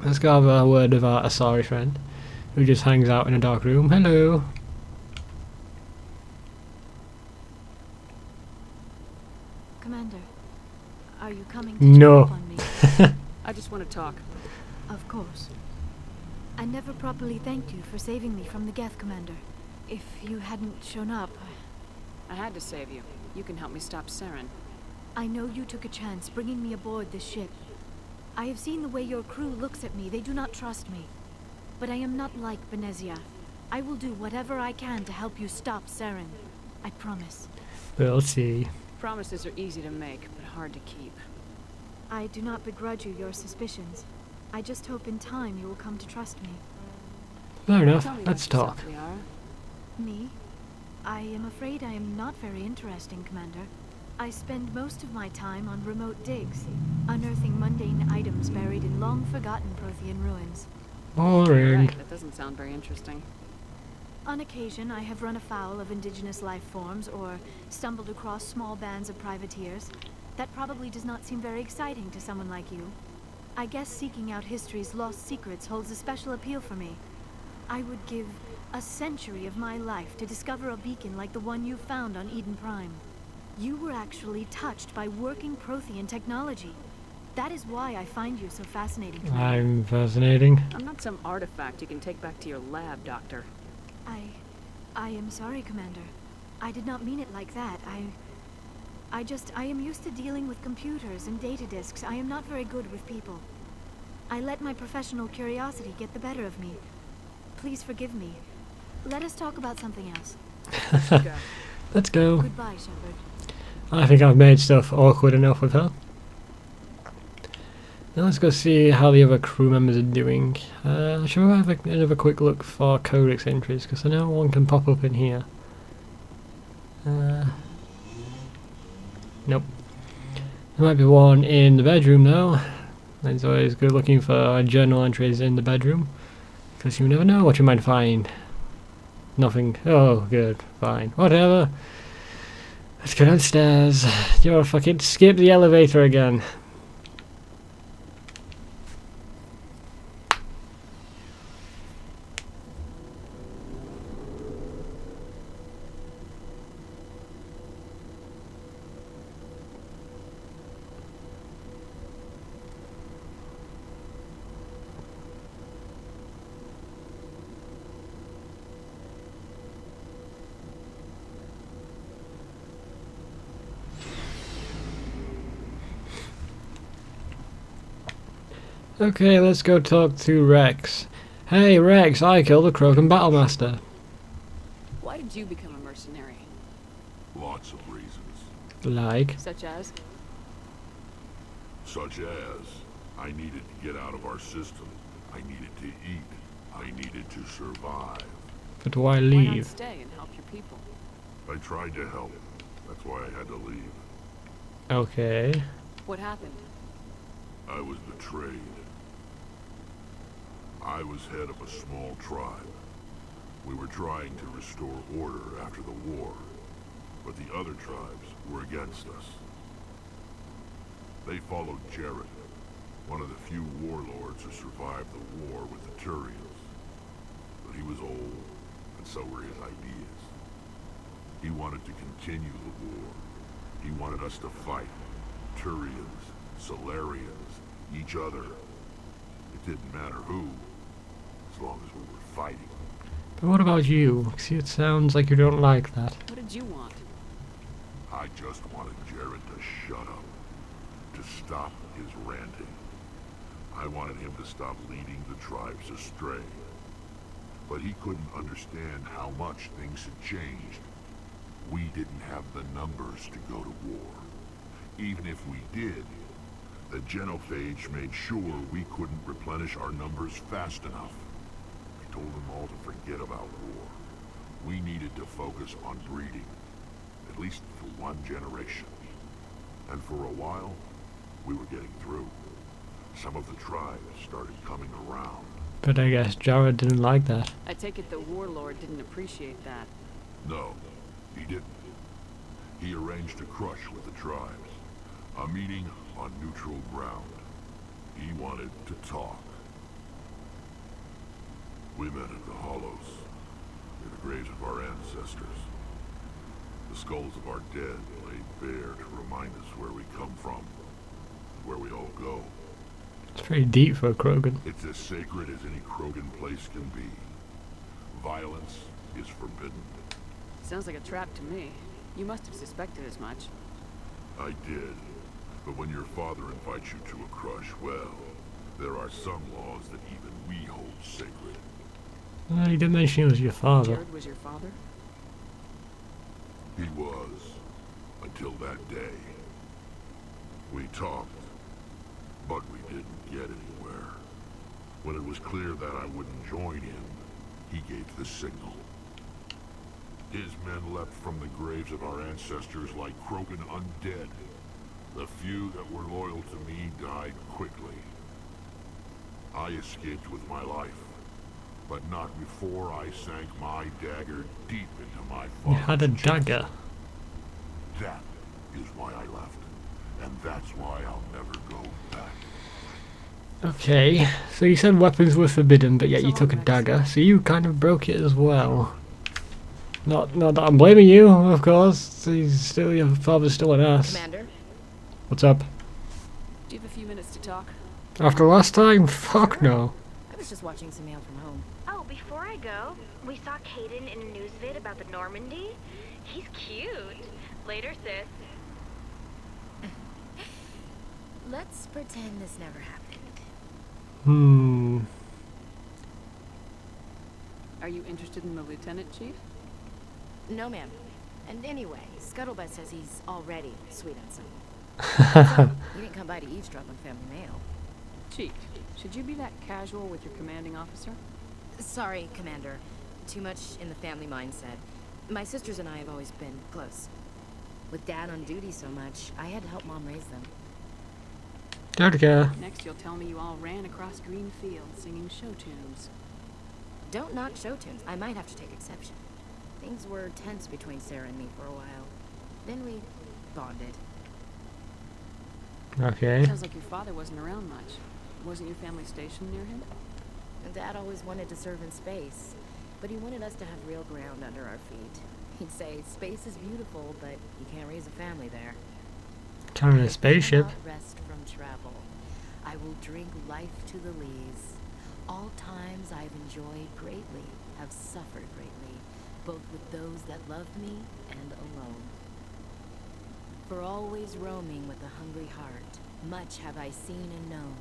Let's go have a word with our Asari friend, who just hangs out in a dark room. Hello. Commander, are you coming to No. check up on me? I just want to talk. Of course. I never properly thanked you for saving me from the Geth, Commander. If you hadn't shown up, I had to save you. You can help me stop Saren. I know you took a chance bringing me aboard this ship. I have seen the way your crew looks at me. They do not trust me. But I am not like Benezia. I will do whatever I can to help you stop Saren. I promise. We'll see. Promises are easy to make, but hard to keep. I do not begrudge you your suspicions. I just hope in time you will come to trust me. Fair enough. Tell me Let's about talk. yourself, Liara. Me? I am afraid I am not very interesting, Commander. I spend most of my time on remote digs, unearthing mundane items buried in long-forgotten Prothean ruins. Boring. Right, that doesn't sound very interesting. On occasion, I have run afoul of indigenous life forms or stumbled across small bands of privateers. That probably does not seem very exciting to someone like you. I guess seeking out history's lost secrets holds a special appeal for me. I would give a century of my life to discover a beacon like the one you found on Eden Prime. You were actually touched by working Prothean technology. That is why I find you so fascinating, Commander. I'm fascinating. I'm not some artifact you can take back to your lab, Doctor. I am sorry, Commander. I did not mean it like that. I am used to dealing with computers and data disks. I am not very good with people. I let my professional curiosity get the better of me. Please forgive me. Let us talk about something else. Go. Let's go. Goodbye, Shepard. I think I've made stuff awkward enough with her. Now let's go see how the other crew members are doing. Shall we have another quick look for codex entries, because I know one can pop up in here. Nope. There might be one in the bedroom though. It's always good looking for journal entries in the bedroom, because you never know what you might find. Nothing. Oh, good. Fine. Whatever. Let's go downstairs. You're fucking skip the elevator again. Okay, let's go talk to Rex. Hey Rex, I killed the Krogan Battlemaster. Why did you become a mercenary? Lots of reasons. Like? Such as? Such as, I needed to get out of our system. I needed to eat. I needed to survive. But why Why not leave? stay and help your people? I tried to help. That's why I had to leave. Okay. What happened? I was betrayed. I was head of a small tribe. We were trying to restore order after the war, but the other tribes were against us. They followed Jared, one of the few warlords who survived the war with the Turians. But he was old, and so were his ideas. He wanted to continue the war. He wanted us to fight. Turians, Solarians, each other. It didn't matter who, as long as we were fighting. But what about you? See, it sounds like you don't like that. What did you want? I just wanted Jared to shut up, to stop his ranting. I wanted him to stop leading the tribes astray. But he couldn't understand how much things had changed. We didn't have the numbers to go to war. Even if we did, the genophage made sure we couldn't replenish our numbers fast enough. I told them all to forget about war. We needed to focus on breeding, at least for one generation. And for a while, we were getting through. Some of the tribes started coming around. But I guess Jared didn't like that. I take it the warlord didn't appreciate that. No, he didn't. He arranged a crush with the tribes. A meeting on neutral ground. He wanted to talk. We met at the Hollows, near the graves of our ancestors. The skulls of our dead laid bare to remind us where we come from, and where we all go. It's pretty deep for a Krogan. It's as sacred as any Krogan place can be. Violence is forbidden. Sounds like a trap to me. You must have suspected as much. I did. But when your father invites you to a crush, well, there are some laws that even we hold sacred. Well, you didn't mention he was your father. Jared was your father? He was, until that day. We talked, but we didn't get anywhere. When it was clear that I wouldn't join him, he gave the signal. His men leapt from the graves of our ancestors like Krogan undead. The few that were loyal to me died quickly. I escaped with my life, but not before I sank my dagger deep into my You father's had a chest. dagger. That is why I left, and that's why I'll never go back. Okay, so you said weapons were forbidden, but yet you So took a what, Max? dagger, so you kind of broke it as well. Not that I'm blaming you, of course. Your father's still an ass. Commander, What's up? do you have a few minutes to talk? After last time? Fuck no. I was just watching some mail from home. Oh, before I go, we saw Caden in a news vid about the Normandy. He's cute. Later, sis. Let's pretend this never happened. Are you interested in the lieutenant, Chief? No, ma'am. And anyway, Scuttlebutt says he's already sweet on someone. He didn't come by to eavesdrop on family mail. Chief, should you be that casual with your commanding officer? Sorry, Commander. Too much in the family mindset. My sisters and I have always been close. With Dad on duty so much, I had to help Mom raise them. Don't care. Next, you'll tell me you all ran across green fields singing show tunes. Don't knock show tunes. I might have to take exception. Things were tense between Sarah and me for a while. Then we bonded. Okay. Sounds like your father wasn't around much. Wasn't your family stationed near him? And Dad always wanted to serve in space, but he wanted us to have real ground under our feet. He'd say, space is beautiful, but you can't raise a family there. Kind of I a spaceship. cannot rest from travel. I will drink life to the lees. All times I've enjoyed greatly, have suffered greatly, both with those that loved me and alone. For always roaming with a hungry heart, much have I seen and known.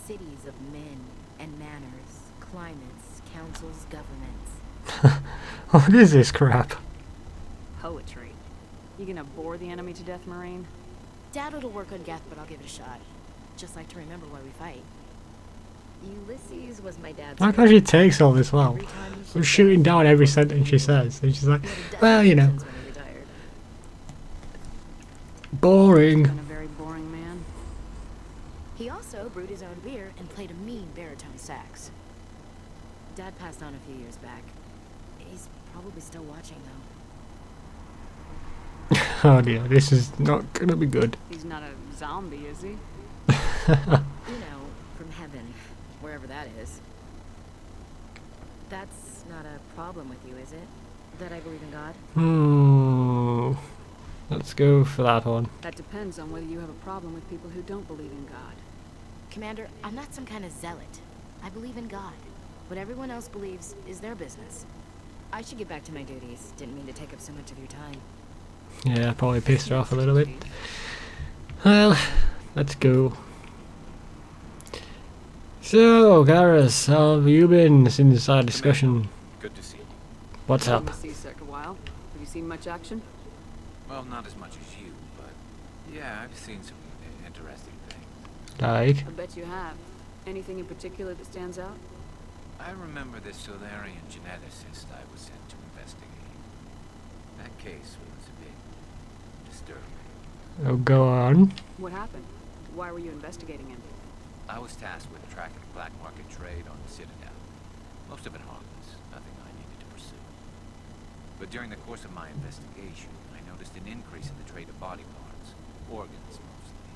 Cities of men and manners, climates, councils, governments. What is this crap? Poetry. You gonna bore the enemy to death, Marine? Dad will work on Geth, but I'll give it a shot. Just like to remember why we fight. Ulysses was my dad's Why can't she takes all this well? Every time he We're showed shooting up, down every sentence she says. And she's like, he had a dozen well, you know, missions when he retired. boring. Been a very boring man. He also brewed his own beer and played a mean baritone sax. Dad passed on a few years back. He's probably still watching, though. Oh dear, this is not gonna be good. He's not a zombie, is he? You know, from heaven, wherever that is. That's not a problem with you, is it? That I believe in God? Let's go for that one. That depends on whether you have a problem with people who don't believe in God. Commander, I'm not some kind of zealot. I believe in God. What everyone else believes is their business. I should get back to my duties. Didn't mean to take up so much of your time. Yeah, probably pissed her off a little bit. Well, let's go. So, Garrus, how have you been since our discussion? Good to see you. What's Been up? in the seasick a while. Have you seen much action? Well, not as much as you, but yeah, I've seen some interesting things. Like? I bet you have. Anything in particular that stands out? I remember this Solarian geneticist I was sent to investigate. That case was a bit disturbing. Oh, go on. What happened? Why were you investigating him? I was tasked with tracking black market trade on the Citadel. Most of it harmless, nothing I needed to pursue. But during the course of my investigation, I noticed an increase in the trade of body parts, organs mostly.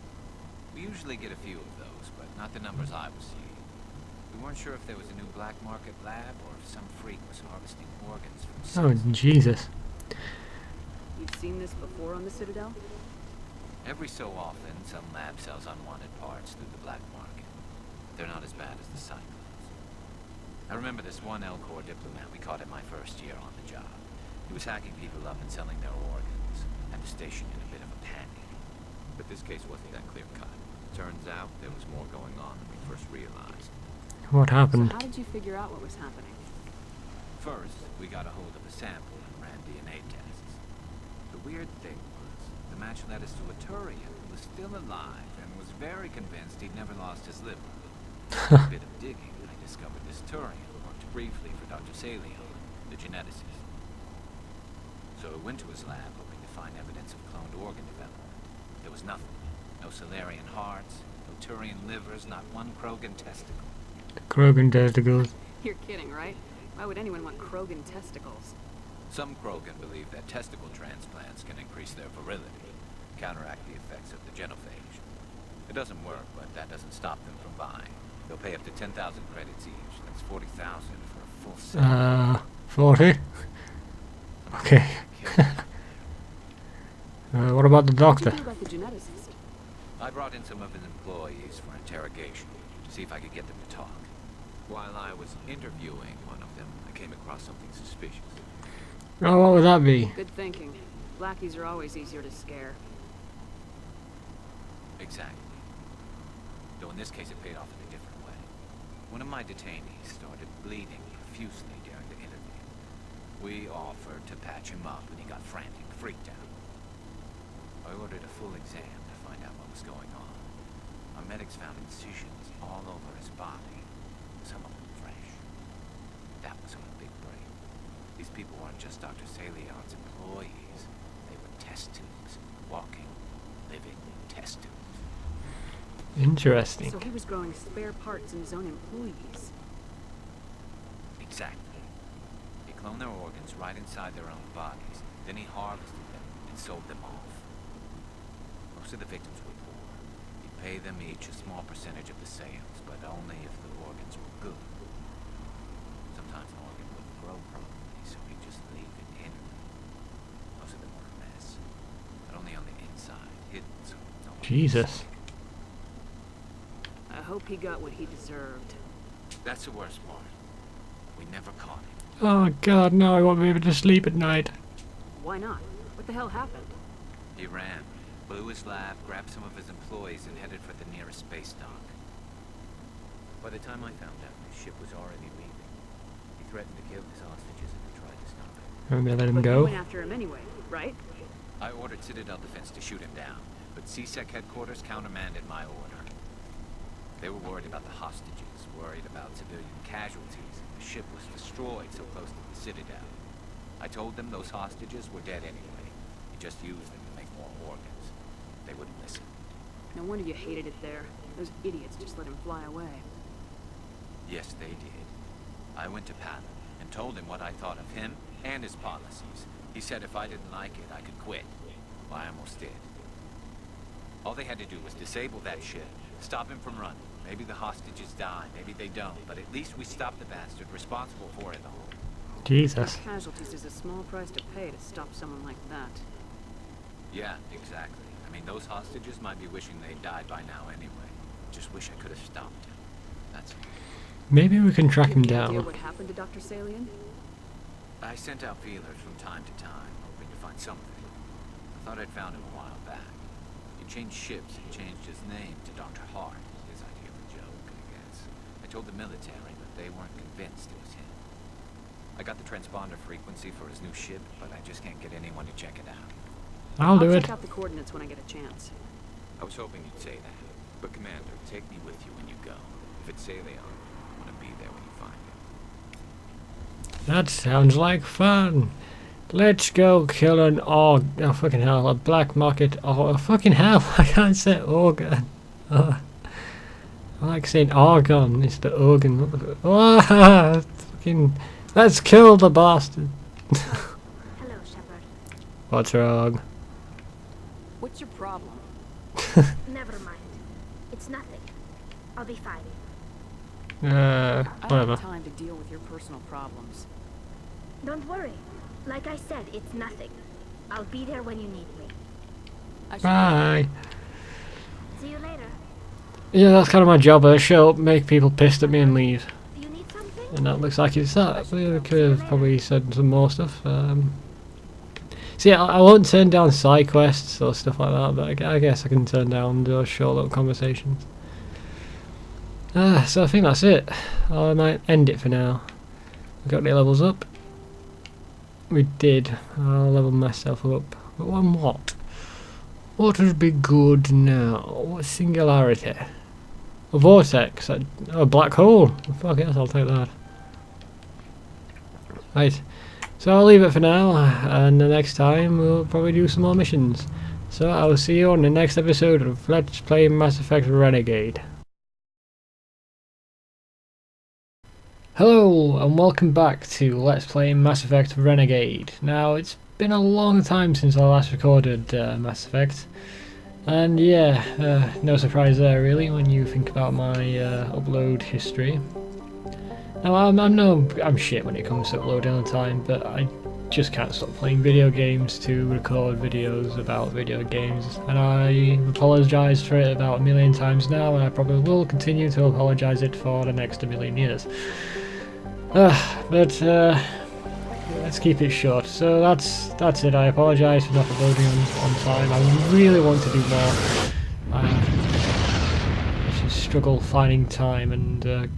We usually get a few of those, but not the numbers I was seeing. We weren't sure if there was a new black market lab or if some freak was harvesting organs from Oh, citizens. Jesus. You've seen this before on the Citadel? Every so often, some lab sells unwanted parts through the black market. They're not as bad as the cyclones. I remember this one El Corps diplomat we caught in my first year on the job. He was hacking people up and selling their organs. Had the station in a bit of a panic. But this case wasn't that clear-cut. Turns out there was more going on than we first realized. What happened? So how did you figure out what was happening? First, we got a hold of a sample and ran DNA tests. The weird thing was, the match led us to a Turian who was still alive and was very convinced he'd never lost his liver. After a bit of digging, I discovered this Turian worked briefly for Dr. Salion, the geneticist. So I went to his lab hoping to find evidence of cloned organ development. There was nothing. No Solarian hearts, no Turian livers, not one Krogan testicle. Krogan testicles. You're kidding, right? Why would anyone want Krogan testicles? Some Krogan believe that testicle transplants can increase their virility, counteract the effects of the genophage. It doesn't work, but that doesn't stop them from buying. They'll pay up to 10,000 credits each. That's 40,000 for a full set. 40? Okay. What about the What did doctor? you do about the geneticist? I brought in some of his employees for interrogation, to see if I could get them to talk. While I was interviewing one of them, I came across something suspicious. Oh, what would that be? Good thinking. Blackies are always easier to scare. Exactly. Though in this case it paid off in a different way. One of my detainees started bleeding profusely during the interview. We offered to patch him up and he got frantic, freaked out. I ordered a full exam to find out what was going on. Our medics found incisions all over his body, some of them fresh. That was our big break. These people weren't just Dr. Salion's employees. They were test tubes, walking, living test tubes. Interesting. So he was growing spare parts in his own employees. Exactly. He cloned their organs right inside their own bodies. Then he harvested them and sold them off. Most of the victims were poor. He'd pay them each a small percentage of the sales, but only if the organs were good. Sometimes an organ wouldn't grow properly, so he'd just leave it hidden. Most of them were a mess, but only on the inside, hidden so no one could Jesus. see. I hope he got what he deserved. That's the worst part. We never caught him. Oh god, no, I won't be able to sleep at night. Why not? What the hell happened? He ran, blew his lab, grabbed some of his employees, and headed for the nearest space dock. By the time I found out, his ship was already leaving. He threatened to kill his hostages if we tried to stop him. I'm gonna let him But you go. went after him anyway, right? I ordered Citadel Defense to shoot him down, but CSEC headquarters countermanded my order. They were worried about the hostages, worried about civilian casualties. The ship was destroyed so close to the Citadel. I told them those hostages were dead anyway. He just used them to make more organs. They wouldn't listen. No wonder you hated it there. Those idiots just let him fly away. Yes, they did. I went to Palin and told him what I thought of him and his policies. He said if I didn't like it, I could quit. Well, I almost did. All they had to do was disable that ship, stop him from running. Maybe the hostages die, maybe they don't, but at least we stopped the bastard responsible for it all. Jesus. Casualties is a small price to pay to stop someone like that. Yeah, exactly. I mean, those hostages might be wishing they'd died by now anyway. Just wish I could have stopped him. That's all. Maybe we can track You him have any idea down. what happened to Dr. Salion? I sent out feelers from time to time, hoping to find something. I thought I'd found him a while back. He changed ships and changed his name to Dr. Hart. His idea of a joke, I guess. I told the military, but they weren't convinced it was him. I got the transponder frequency for his new ship, but I just can't get anyone to check it out. I'll do it. check out the coordinates when I get a chance. I was hoping you'd say that. But Commander, take me with you when you go. If it's Salion, I want to be there when you find him. That sounds like fun. Let's go kill an oh fucking hell, a black market. Oh fucking hell, I can't say organ. I like saying argon. It's the organ. What the oh, fucking. Let's kill the bastard. Hello, Shepard. What's wrong? What's your problem? Never mind. It's nothing. I'll be fine. I don't Whatever. have time to deal with your personal problems. Don't worry. Like I said, it's nothing. I'll be there when you need me. I should Bye. See you later. Yeah, that's kind of my job. I show up, make people pissed at me and leave. Do you need something? And that looks like it's that. We could have probably said some more stuff. So yeah, I won't turn down side quests or stuff like that, but I guess I can turn down those short little conversations. So I think that's it. I might end it for now. We got the levels up. We did. I'll level myself up. But on what? What would be good now? What singularity? A vortex? A black hole? Fuck yes, I'll take that. Right. So I'll leave it for now, and the next time we'll probably do some more missions. So I will see you on the next episode of Let's Play Mass Effect Renegade. Hello, and welcome back to Let's Play Mass Effect Renegade. Now, it's been a long time since I last recorded Mass Effect, and yeah, no surprise there really when you think about my upload history. Now, I'm shit when it comes to uploading on time, but I just can't stop playing video games to record videos about video games, and I apologise for it about a million times now, and I probably will continue to apologise it for the next 1,000,000 years. But let's keep it short. So that's it. I apologise for not uploading on time. I really want to do more. I just struggle finding time and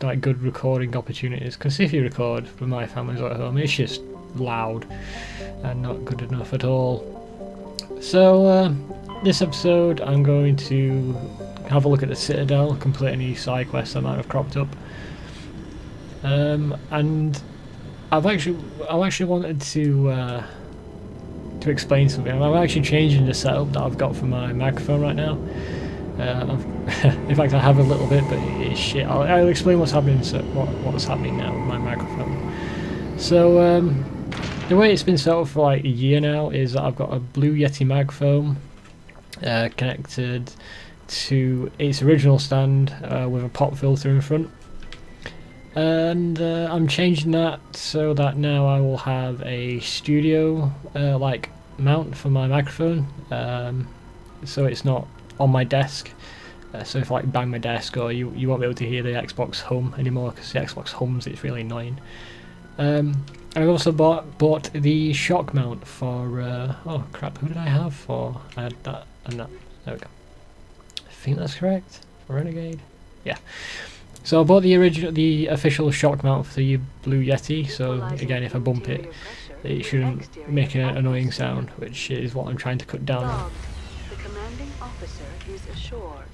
like good recording opportunities. Because if you record when my family's at home, it's just loud and not good enough at all. So this episode, I'm going to have a look at the Citadel, complete any side quests that might have cropped up. And I actually wanted to explain something. I'm actually changing the setup that I've got for my microphone right now. In fact, I have a little bit, but it's shit. I'll explain what's happening. So what's happening now with my microphone. So the way it's been set up for like a year now is that I've got a Blue Yeti microphone connected to its original stand with a pop filter in front. And I'm changing that so that now I will have a studio like mount for my microphone, so it's not on my desk. So if I like bang my desk, or you won't be able to hear the Xbox hum anymore, because the Xbox hums, it's really annoying. And I've also bought the shock mount for oh crap, who did I have for? I had that and that. There we go. I think that's correct for Renegade. Yeah. So I bought the official shock mount for the Blue Yeti, so again if I bump it, it shouldn't make an annoying sound, which is what I'm trying to cut down on. The commanding officer is ashore.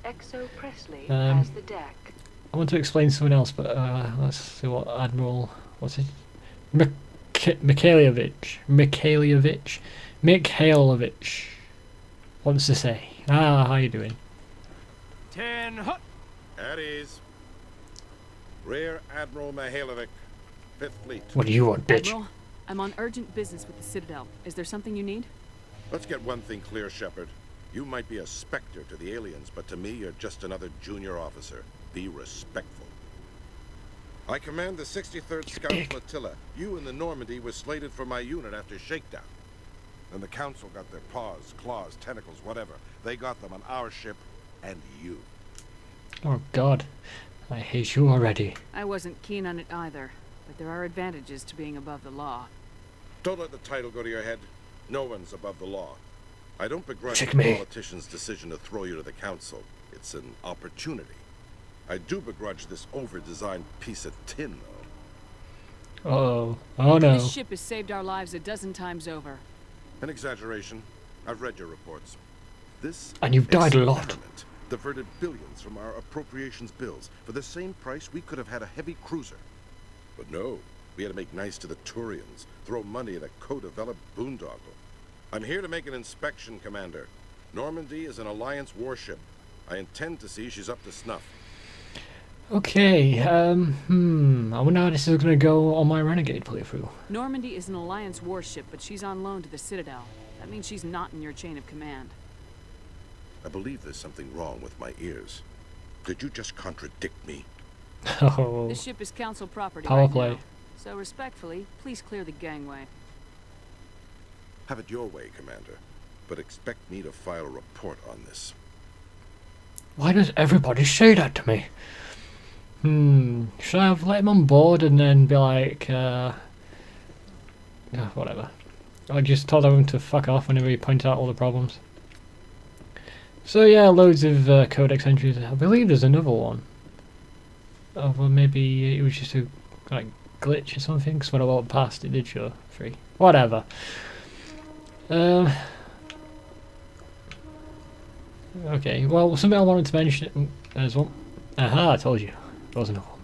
Exo Presley has the deck. I want to explain something else, but let's see what Admiral, what's it? Mikhailovich wants to say. How you doing? 10 hut. At ease. Rear Admiral Mihailovic, 5th Fleet. What do you want, bitch? Admiral, I'm on urgent business with the Citadel. Is there something you need? Let's get one thing clear, Shepard. You might be a specter to the aliens, but to me, you're just another junior officer. Be respectful. I command the 63rd Scout Flotilla. You and the Normandy were slated for my unit after shakedown. Then the Council got their paws, claws, tentacles, whatever. They got them on our ship, and you. Oh God, I hate you already. I wasn't keen on it either, but there are advantages to being above the law. Don't let the title go to your head. No one's above the law. I don't begrudge Check the me. politician's decision to throw you to the Council. It's an opportunity. I do begrudge this over-designed piece of tin, though. Oh no. This ship has saved our lives 12 times over. An exaggeration. I've read your reports. This And you've died a lot. experiment diverted billions from our appropriations bills. For the same price, we could have had a heavy cruiser. But no, we had to make nice to the Turians, throw money at a co-developed boondoggle. I'm here to make an inspection, Commander. Normandy is an Alliance warship. I intend to see she's up to snuff. Okay, I wonder how this is going to go on my Renegade playthrough. Normandy is an Alliance warship, but she's on loan to the Citadel. That means she's not in your chain of command. I believe there's something wrong with my ears. Did you just contradict me? Oh, This ship is council property power right play. now. So respectfully, please clear the gangway. Have it your way, Commander. But expect me to file a report on this. Why does everybody say that to me? Should I have let him on board and then be like, whatever. I just told everyone to fuck off whenever he pointed out all the problems. So yeah, loads of codex entries. I believe there's another one. Oh, well, maybe it was just a like glitch or something. Because when I walked past, it did show 3. Whatever. Okay. Well, something I wanted to mention as well. Aha! I told you. There was another one.